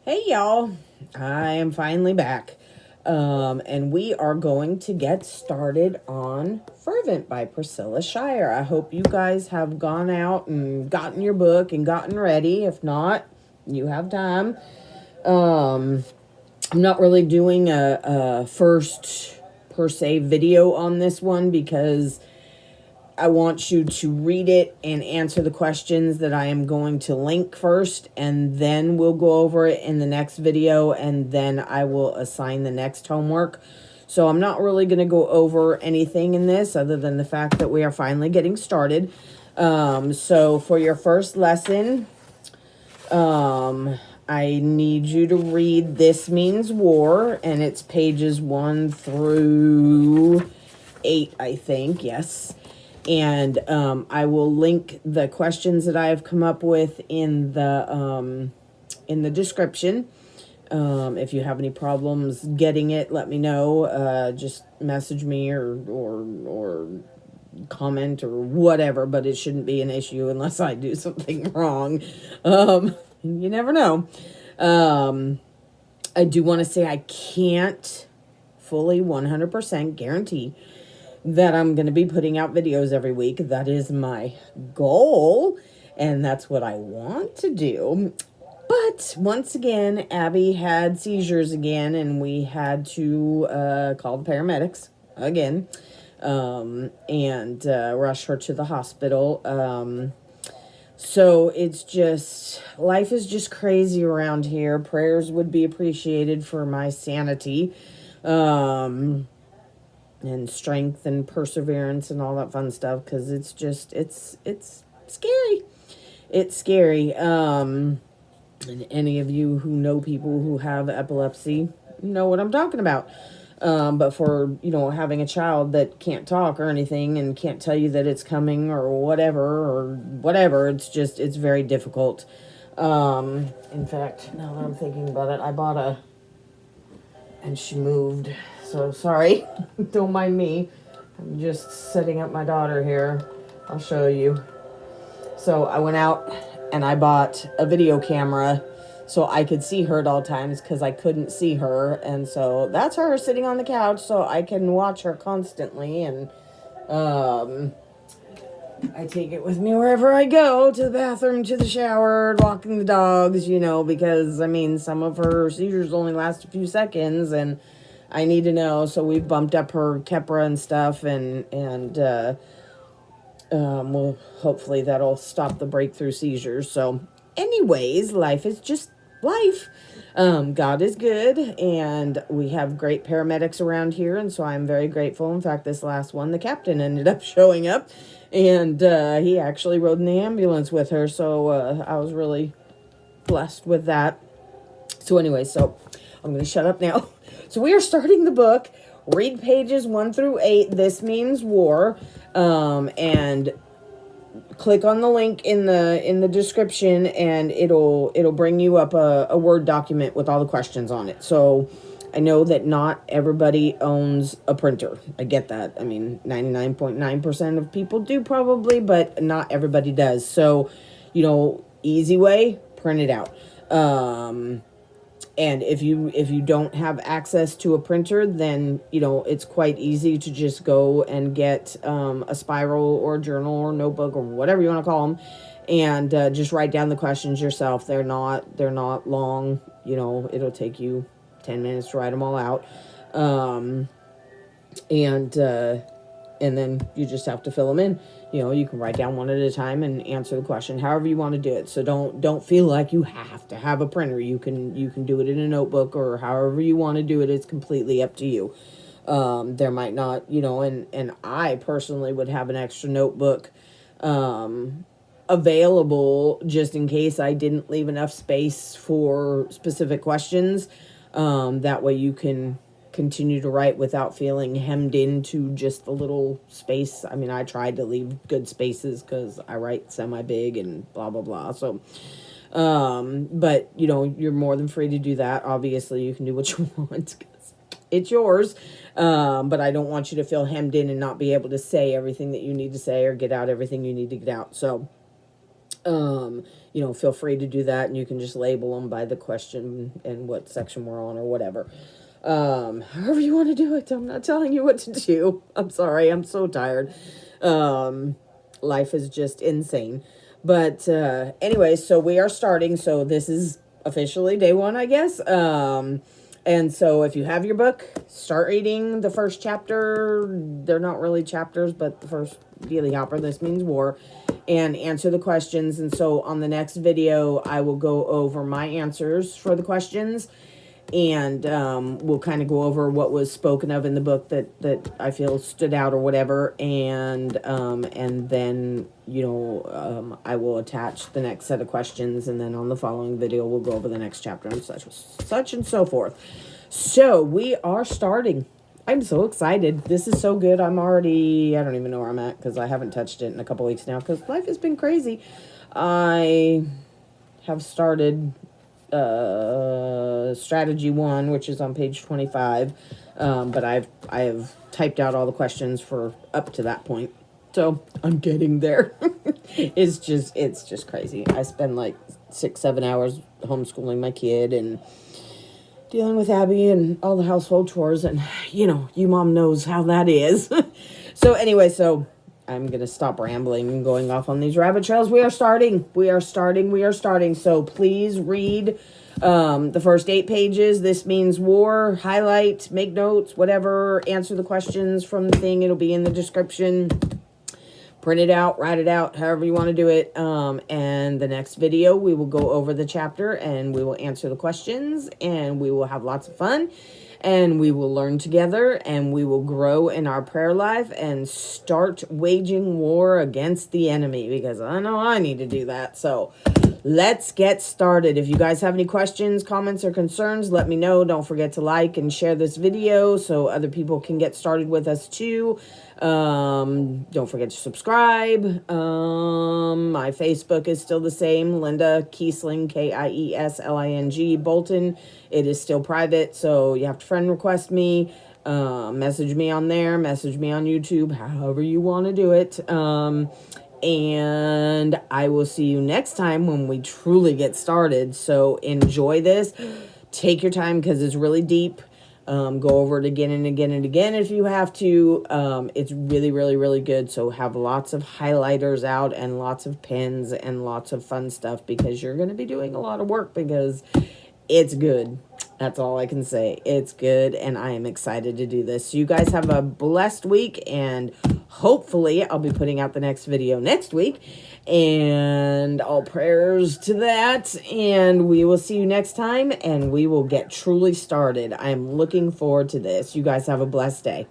Hey y'all, I am finally back. And we are going to get started on Fervent by Priscilla Shirer. I hope you guys have gone out and gotten your book and gotten ready. If not, you have time. I'm not really doing a first per se video on this one because I want you to read it and answer the questions that I am going to link first, and then we'll go over it in the next video, and then I will assign the next homework. So I'm not really going to go over anything in this other than the fact that we are finally getting started. So for your first lesson, I need you to read This Means War, and it's pages 1 through 8, I think. Yes. And I will link the questions that I have come up with in the description. If you have any problems getting it, let me know. Just message me or comment or whatever, but it shouldn't be an issue unless I do something wrong. You never know. I do want to say I can't fully 100% guarantee that I'm going to be putting out videos every week. That is my goal, and that's what I want to do. But once again, Abby had seizures again, and we had to call the paramedics again and rush her to the hospital. So it's just, life is just crazy around here. Prayers would be appreciated for my sanity. And strength and perseverance and all that fun stuff, because it's just it's scary. It's scary. And any of you who know people who have epilepsy know what I'm talking about. But for having a child that can't talk or anything and can't tell you that it's coming or whatever, it's very difficult. In fact, now that I'm thinking about it, I bought and she moved. So sorry, don't mind me. I'm just setting up my daughter here. I'll show you. So I went out and I bought a video camera so I could see her at all times because I couldn't see her. And so that's her sitting on the couch so I can watch her constantly. And I take it with me wherever I go, to the bathroom, to the shower, walking the dogs, because some of her seizures only last a few seconds and I need to know. So we've bumped up her Keppra and stuff, and well, hopefully that'll stop the breakthrough seizures. So anyways, life is just life. God is good, and we have great paramedics around here, and so I'm very grateful. In fact, this last one, the captain ended up showing up, and he actually rode in the ambulance with her, so I was really blessed with that. So anyway, so I'm going to shut up now. So we are starting the book. Read pages 1 through 8. This Means War. And click on the link in the description, and it'll bring you up a Word document with all the questions on it. So I know that not everybody owns a printer. I get that. 99.9% of people do probably, but not everybody does. So, easy way, print it out. And if you don't have access to a printer, then, it's quite easy to just go and get a spiral or a journal or notebook or whatever you want to call them, and just write down the questions yourself. They're not long. It'll take you 10 minutes to write them all out. And then you just have to fill them in. You can write down one at a time and answer the question however you want to do it. So don't feel like you have to have a printer. You can do it in a notebook or however you want to do it. It's completely up to you. There might not, and I personally would have an extra notebook available just in case I didn't leave enough space for specific questions. That way you can continue to write without feeling hemmed into just the little space. I tried to leave good spaces because I write semi-big and blah, blah, blah. So, but, you're more than free to do that. Obviously, you can do what you want because it's yours. But I don't want you to feel hemmed in and not be able to say everything that you need to say or get out everything you need to get out. So, feel free to do that, and you can just label them by the question and what section we're on or whatever. However you want to do it. I'm not telling you what to do. I'm sorry. I'm so tired. Life is just insane. But anyway, so we are starting. So this is officially day one, I guess. And so if you have your book, start reading the first chapter. They're not really chapters, but the first Daily Hopper, This Means War, and answer the questions. And so on the next video, I will go over my answers for the questions. And we'll kind of go over what was spoken of in the book that I feel stood out or whatever. And then, I will attach the next set of questions. And then on the following video, we'll go over the next chapter and such and so forth. So we are starting. I'm so excited. This is so good. I don't even know where I'm at because I haven't touched it in a couple weeks now because life has been crazy. I have started strategy 1, which is on page 25, but I have typed out all the questions for up to that point, so I'm getting there. It's just crazy. I spend like 6-7 hours homeschooling my kid and dealing with Abby and all the household chores, and you mom knows how that is. So anyway, I'm going to stop rambling and going off on these rabbit trails. We are starting. So please read the first 8 pages. This Means War. Highlight, make notes, whatever. Answer the questions from the thing. It'll be in the description. Print it out, write it out, however you want to do it. And the next video, we will go over the chapter and we will answer the questions and we will have lots of fun. And we will learn together and we will grow in our prayer life and start waging war against the enemy, because I know I need to do that. So let's get started. If you guys have any questions, comments, or concerns, let me know. Don't forget to like and share this video so other people can get started with us too. Don't forget to subscribe. My Facebook is still the same, Linda Kiesling, Kiesling Bolton. It is still private, so you have to friend request me, message me on there, message me on YouTube, however you want to do it. And I will see you next time when we truly get started. So enjoy this. Take your time because it's really deep. Go over it again and again and again if you have to. It's really, really, really good. So have lots of highlighters out and lots of pens and lots of fun stuff, because you're going to be doing a lot of work, because it's good. That's all I can say. It's good, and I am excited to do this. So you guys have a blessed week, and hopefully I'll be putting out the next video next week, and all prayers to that, and we will see you next time, and we will get truly started. I am looking forward to this. You guys have a blessed day.